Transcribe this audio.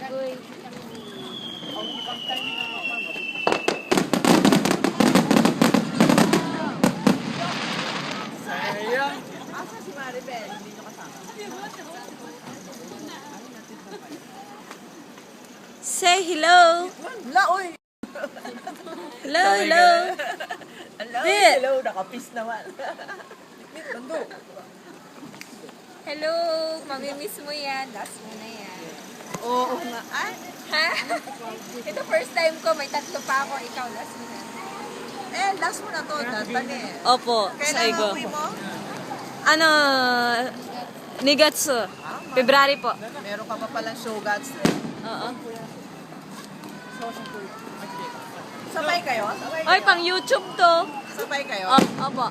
Agoy. Sayang. Asa si Maribel? Hindi nyo kasama. Say hello. Wala, oy! Hello, hello. Hello, Bit. hello, nakapis naman. Bando. Hello. Mamimiss mo yan. Last mo na yan. Oo nga. Ay, Ha? Ito first time ko. May tatlo pa ako. Ikaw, last mo na. last mo na to, Tani. Opo, sa Kailan Igo. ang uwi mo? Ano, Nigatsu. February po. Meron ka pa palang show gods. Oo. Sabay kayo? Sabay Oy, kayo? pang YouTube to. Sabay kayo? Opo.